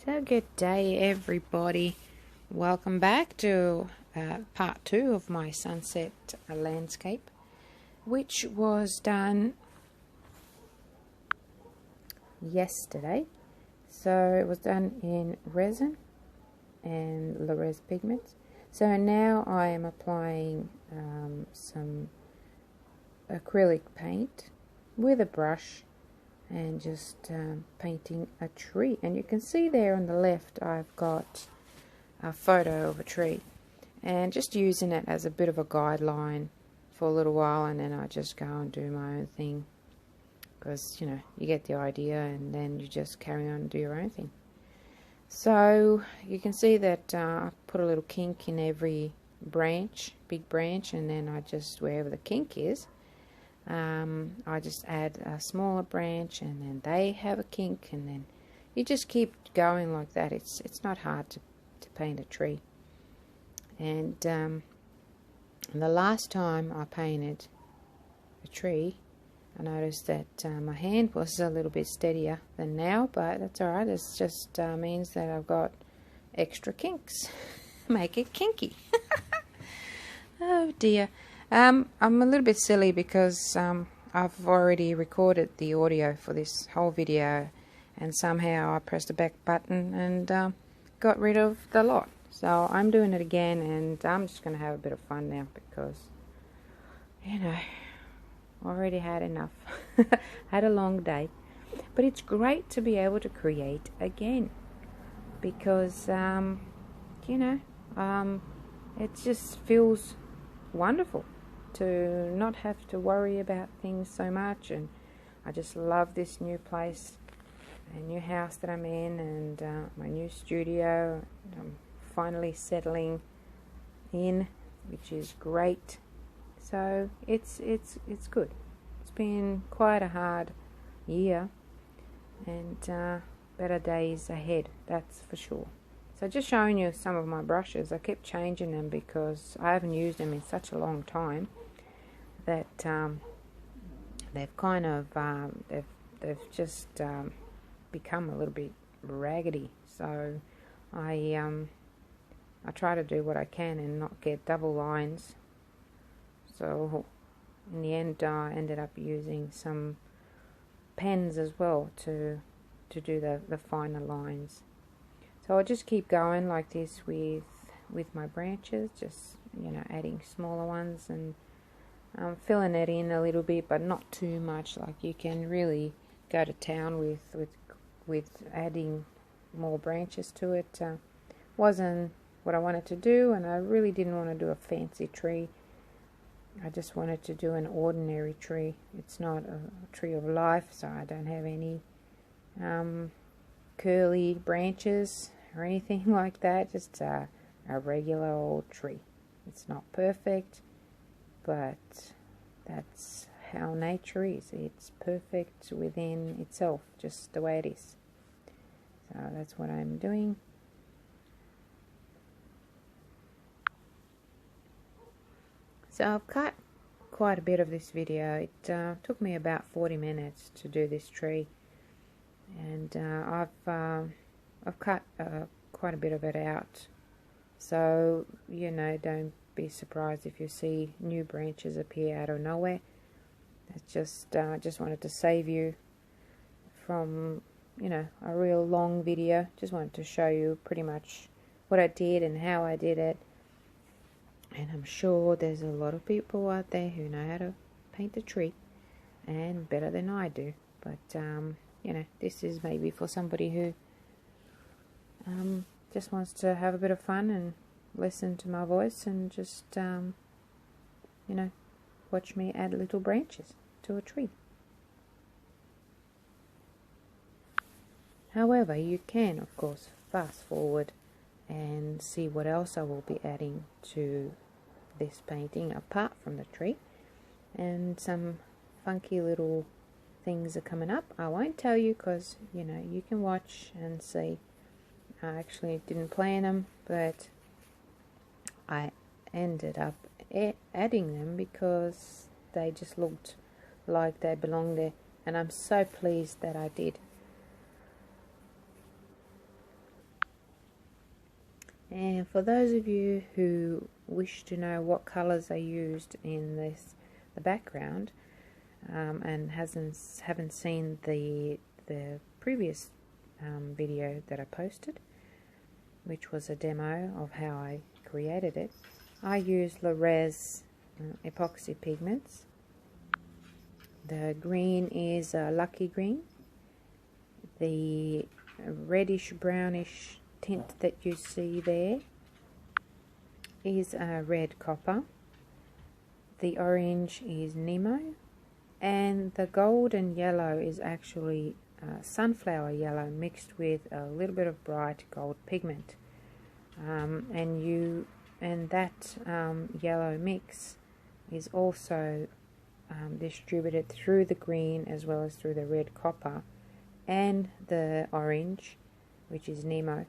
So good day everybody, welcome back to part 2 of my sunset landscape, which was done yesterday. So it was done in resin and Le'Rez pigments. So now I am applying some acrylic paint with a brush and just painting a tree. And you can see there on the left I've got a photo of a tree, and just using it as a bit of a guideline for a little while, and then I just go and do my own thing, because you get the idea and then you just carry on and do your own thing. So you can see that I put a little kink in every branch, big branch, and then I just, wherever the kink is, I just add a smaller branch, and then they have a kink, and then you just keep going like that. It's not hard to paint a tree. And the last time I painted a tree, I noticed that my hand was a little bit steadier than now, but that's alright. It just means that I've got extra kinks. Make it kinky. Oh dear. I'm a little bit silly because I've already recorded the audio for this whole video, and somehow I pressed the back button and got rid of the lot. So I'm doing it again, and I'm just going to have a bit of fun now because, I already had enough. Had a long day. But it's great to be able to create again because, it just feels wonderful to not have to worry about things so much. And I just love this new place, a new house that I'm in, and my new studio. I'm finally settling in, which is great. So it's good. It's been quite a hard year, and better days ahead, that's for sure. So just showing you some of my brushes. I kept changing them because I haven't used them in such a long time that they've kind of they've just become a little bit raggedy. So I try to do what I can and not get double lines. So in the end I ended up using some pens as well to do the finer lines. So I'll just keep going like this with my branches, just adding smaller ones and filling it in a little bit, but not too much. Like, you can really go to town with adding more branches to it. Wasn't what I wanted to do, and I really didn't want to do a fancy tree. I just wanted to do an ordinary tree. It's not a tree of life, so I don't have any curly branches or anything like that. Just a regular old tree. It's not perfect, but that's how nature is. It's perfect within itself, just the way it is. So that's what I'm doing. So I've cut quite a bit of this video. It took me about 40 minutes to do this tree, and I've cut quite a bit of it out. So don't be surprised if you see new branches appear out of nowhere. It's just I just wanted to save you from a real long video. Just wanted to show you pretty much what I did and how I did it. And I'm sure there's a lot of people out there who know how to paint a tree, and better than I do. But this is maybe for somebody who just wants to have a bit of fun and listen to my voice and just watch me add little branches to a tree. However, you can of course fast forward and see what else I will be adding to this painting apart from the tree, and some funky little things are coming up. I won't tell you because you can watch and see. I actually didn't plan them, but I ended up adding them because they just looked like they belonged there, and I'm so pleased that I did. And for those of you who wish to know what colours I used in the background, and haven't seen the previous video that I posted, which was a demo of how I created it, I used Le'Rez epoxy pigments. The green is Lucky Green. The reddish brownish tint that you see there is red copper. The orange is Nemo, and the golden yellow is actually sunflower yellow mixed with a little bit of bright gold pigment. And that yellow mix is also distributed through the green as well as through the red copper and the orange, which is Nemo,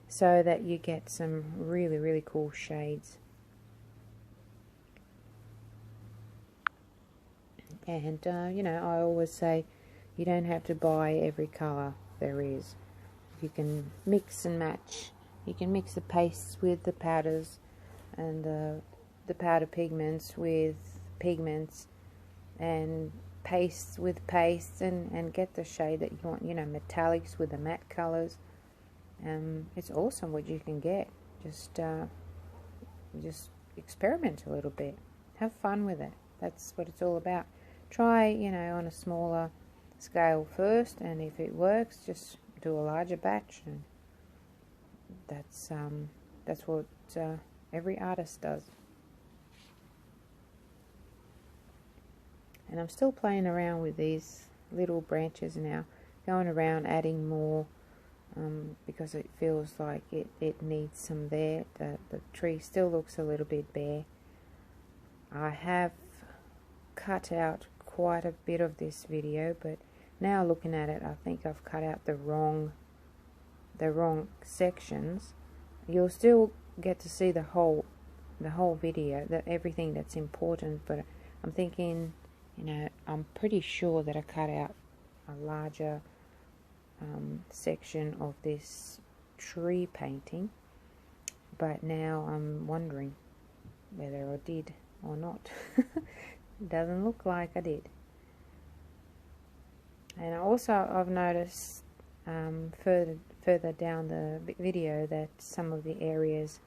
so that you get some really cool shades. And you know, I always say you don't have to buy every colour there is. You can mix and match. You can mix the pastes with the powders and the powder pigments with pigments, and pastes with pastes, and get the shade that you want, you know, metallics with the matte colours. It's awesome what you can get. Just experiment a little bit. Have fun with it. That's what it's all about. Try, you know, on a smaller scale first, and if it works, just do a larger batch. And that's what every artist does. And I'm still playing around with these little branches now, going around adding more, because it feels like it needs some there. The tree still looks a little bit bare. I have cut out quite a bit of this video, but now looking at it, I think I've cut out the wrong sections. You'll still get to see the whole video, everything that's important, but I'm thinking, you know, I'm pretty sure that I cut out a larger section of this tree painting, but now I'm wondering whether I did or not. It doesn't look like I did. And also I've noticed further down the video that some of the areas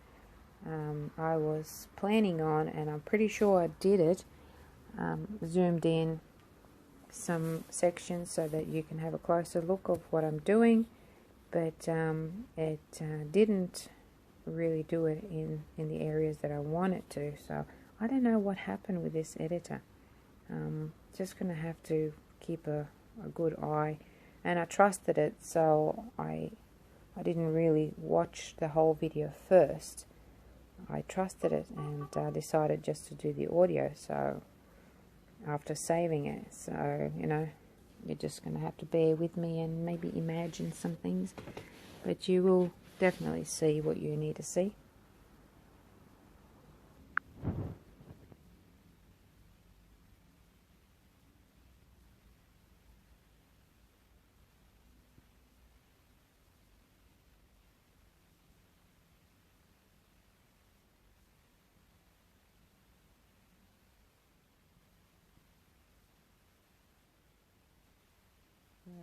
I was planning on, and I'm pretty sure I did it, zoomed in some sections so that you can have a closer look of what I'm doing, but it didn't really do it in the areas that I want it to. So I don't know what happened with this editor. Just gonna have to keep a good eye, and I trusted it, so I didn't really watch the whole video first. I trusted it and decided just to do the audio, so after saving it. So, you know, you're just going to have to bear with me and maybe imagine some things, but you will definitely see what you need to see.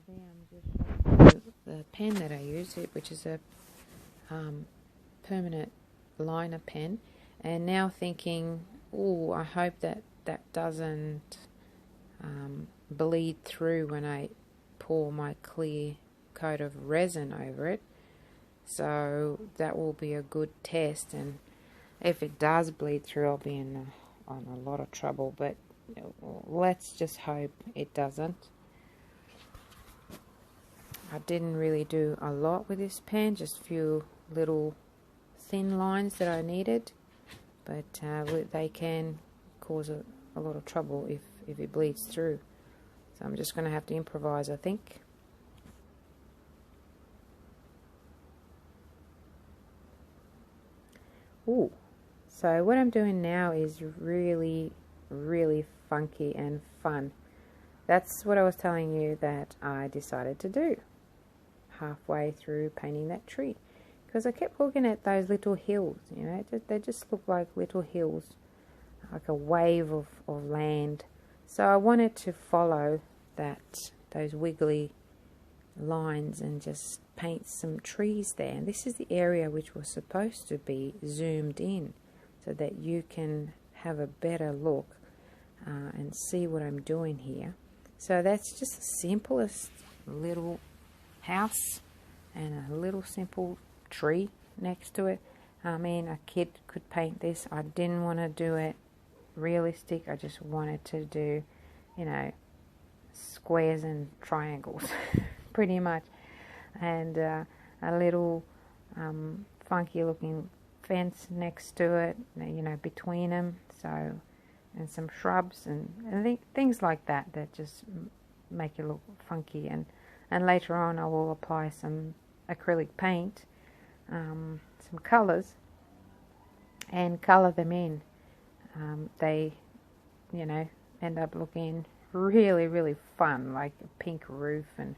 There I'm just showing you the pen that I use, which is a permanent liner pen, and now thinking, oh, I hope that doesn't bleed through when I pour my clear coat of resin over it. So that will be a good test, and if it does bleed through, I'll be in a lot of trouble, but let's just hope it doesn't. I didn't really do a lot with this pen, just a few little thin lines that I needed, but they can cause a lot of trouble if it bleeds through. So I'm just going to have to improvise, I think. Ooh, so what I'm doing now is really funky and fun. That's what I was telling you that I decided to do halfway through painting that tree. because I kept looking at those little hills, you know, they just look like little hills, like a wave of land. So I wanted to follow those wiggly lines and just paint some trees there. And this is the area which was supposed to be zoomed in so that you can have a better look and see what I'm doing here. So that's just the simplest little house and a little simple tree next to it. I mean, a kid could paint this. I didn't want to do it realistic. I just wanted to do, you know, squares and triangles pretty much, and a little funky looking fence next to it, you know, between them, so, and some shrubs and things like that just make it look funky. And later on I will apply some acrylic paint, some colors, and color them in. They, you know, end up looking really fun, like a pink roof and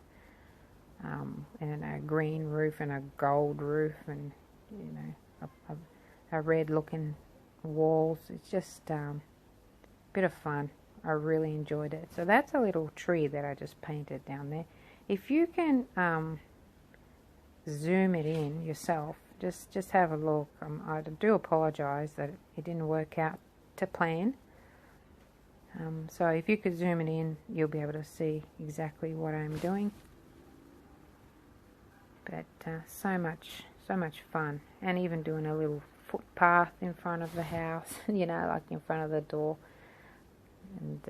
a green roof and a gold roof, and, you know, a red looking walls. It's just a bit of fun. I really enjoyed it. So that's a little tree that I just painted down there. If you can zoom it in yourself, just have a look. I do apologize that it didn't work out to plan. So if you could zoom it in, you'll be able to see exactly what I'm doing. But so much fun, and even doing a little footpath in front of the house, you know, like in front of the door, and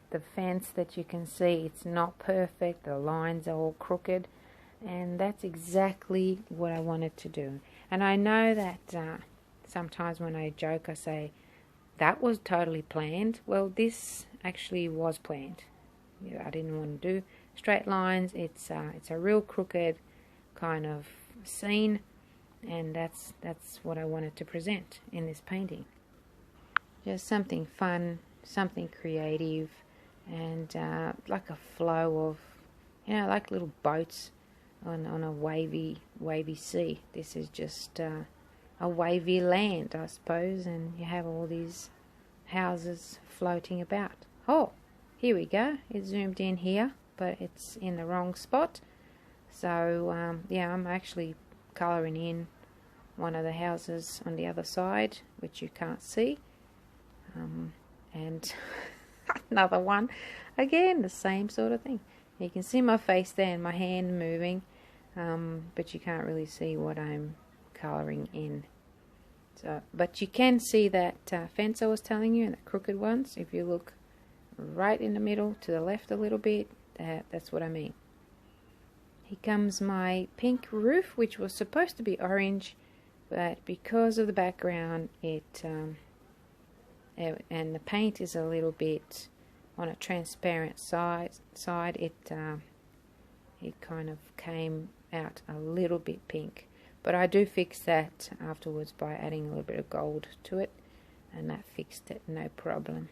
the fence that you can see, it's not perfect. The lines are all crooked, and that's exactly what I wanted to do. And I know that sometimes when I joke, I say that was totally planned. Well, this actually was planned. I didn't want to do straight lines. It's a real crooked kind of scene, and that's what I wanted to present in this painting. Just something fun, something creative, and like a flow of, you know, like little boats on a wavy sea. This is just a wavy land, I suppose, and you have all these houses floating about. Oh, here we go. It zoomed in here, but it's in the wrong spot. So yeah, I'm actually colouring in one of the houses on the other side, which you can't see, and another one, again the same sort of thing. You can see my face there and my hand moving, but you can't really see what I'm colouring in. So, but you can see that fence I was telling you, and the crooked ones. If you look right in the middle to the left a little bit, that's what I mean. Here comes my pink roof, which was supposed to be orange, but because of the background, and the paint is a little bit on a transparent side, it kind of came out a little bit pink. But I do fix that afterwards by adding a little bit of gold to it, and that fixed it, no problem.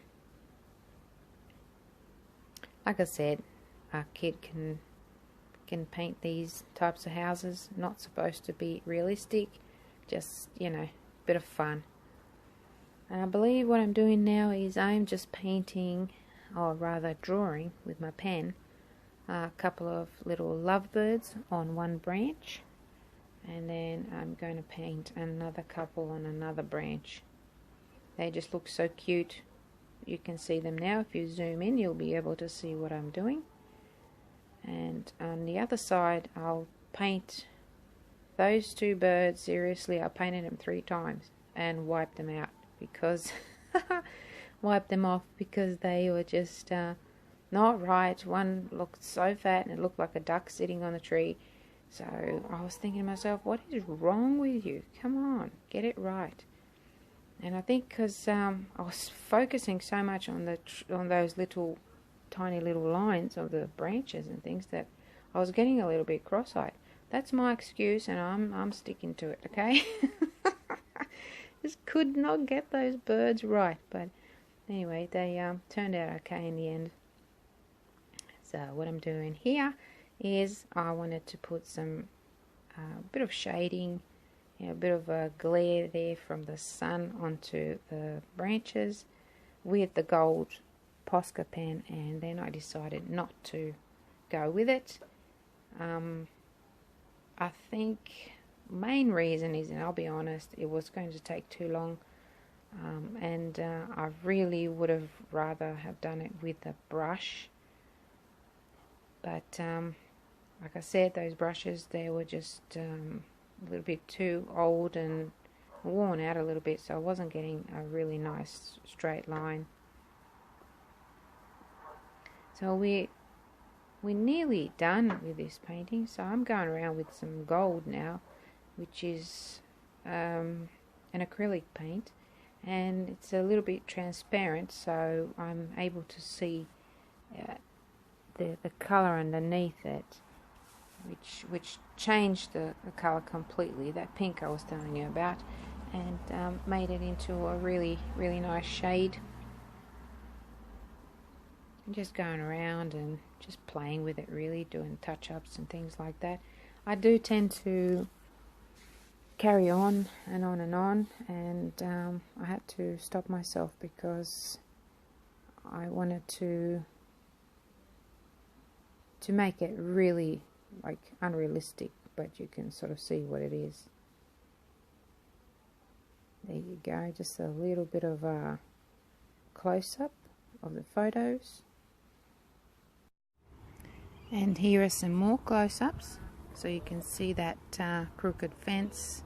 Like I said, a kid can paint these types of houses. Not supposed to be realistic, just, you know, bit of fun. And I believe what I'm doing now is I'm just painting, or rather drawing with my pen, a couple of little lovebirds on one branch, and then I'm going to paint another couple on another branch. They just look so cute. You can see them now. If you zoom in, you'll be able to see what I'm doing. And on the other side, I'll paint those two birds. Seriously, I painted them 3 times and wiped them out, because wiped them off because they were just not right. One looked so fat and it looked like a duck sitting on the tree. So I was thinking to myself, what is wrong with you? Come on, get it right. And I think because I was focusing so much on those little tiny little lines of the branches and things, that I was getting a little bit cross-eyed. That's my excuse, and I'm sticking to it, okay? Just could not get those birds right, but anyway, they turned out okay in the end. So what I'm doing here is I wanted to put some bit of shading, a bit of a glare there from the sun onto the branches with the gold Posca pen, and then I decided not to go with it. I think main reason is, and I'll be honest, it was going to take too long, and I really would have rather have done it with a brush, but like I said, those brushes, they were just a little bit too old and worn out a little bit, so I wasn't getting a really nice straight line. So we're nearly done with this painting, so I'm going around with some gold now, which is an acrylic paint, and it's a little bit transparent, so I'm able to see the colour underneath it, which changed the colour completely, that pink I was telling you about, and made it into a really nice shade. I'm just going around and just playing with it, really doing touch-ups and things like that. I do tend to carry on and on, and I had to stop myself because I wanted to make it really like unrealistic, but you can sort of see what it is. There you go, just a little bit of a close-up of the photos. And here are some more close-ups, so you can see that crooked fence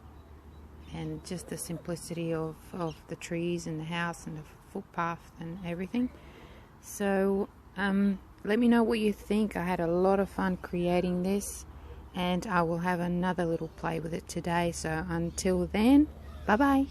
and just the simplicity of the trees and the house and the footpath and everything. So let me know what you think. I had a lot of fun creating this, and I will have another little play with it today. So until then, bye bye.